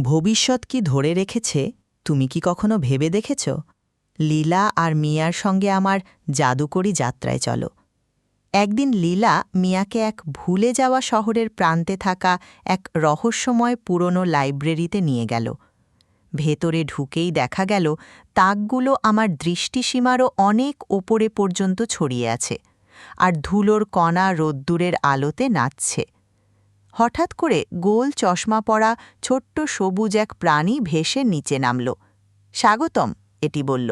ভবিষ্যৎ কি ধরে রেখেছে, তুমি কি কখনো ভেবে দেখেছ? লীলা আর মিয়ার সঙ্গে আমার জাদুকরী যাত্রায় চলো। একদিন লীলা মিয়াকে এক ভুলে যাওয়া শহরের প্রান্তে থাকা এক রহস্যময় পুরনো লাইব্রেরিতে নিয়ে গেল। ভেতরে ঢুকেই দেখা গেল তাকগুলো আমার দৃষ্টিসীমারও অনেক ওপরে পর্যন্ত ছড়িয়ে আছে, আর ধুলোর কণা রোদ্দুরের আলোতে নাচছে। হঠাৎ করে গোল চশমা পরা ছোট্ট সবুজ এক প্রাণী ভেসে নিচে নামল। স্বাগতম, এটি বলল।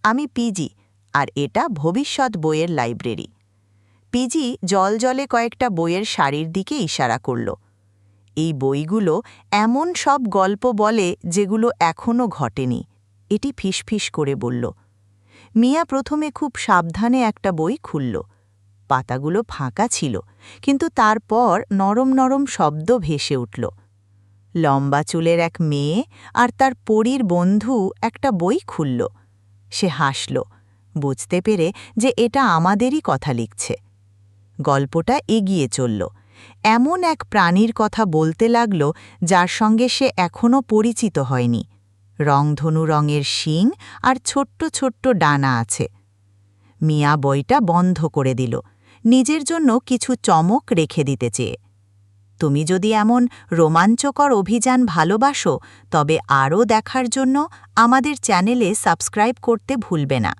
আমি পিজি, আর এটা ভবিষ্যৎ বইয়ের লাইব্রেরি। পিজি জলজলে কয়েকটা বইয়ের সারির দিকে ইশারা করল। এই বইগুলো এমন সব গল্প বলে যেগুলো এখনও ঘটেনি, এটি ফিসফিস করে বলল। মিয়া প্রথমে খুব সাবধানে একটা বই খুলল। পাতাগুলো ফাঁকা ছিল, কিন্তু তারপর নরম নরম শব্দ ভেসে উঠল। লম্বা চুলের এক মেয়ে আর তার পরীর বন্ধু একটা বই খুলল। সে হাসল, বুঝতে পেরে যে এটা আমাদেরই কথা লিখছে। গল্পটা এগিয়ে চলল। এমন এক প্রাণীর কথা বলতে লাগল যার সঙ্গে সে এখনও পরিচিত হয়নি। রংধনু রঙের শিং আর ছোট্ট ছোট্ট ডানা আছে। মিয়া বইটা বন্ধ করে দিল, নিজের জন্য কিছু চমক রেখে দিতে চেয়ে। তুমি যদি এমন রোমাঞ্চকর অভিযান ভালোবাসো, তবে আরও দেখার জন্য আমাদের চ্যানেলে সাবস্ক্রাইব করতে ভুলবে না।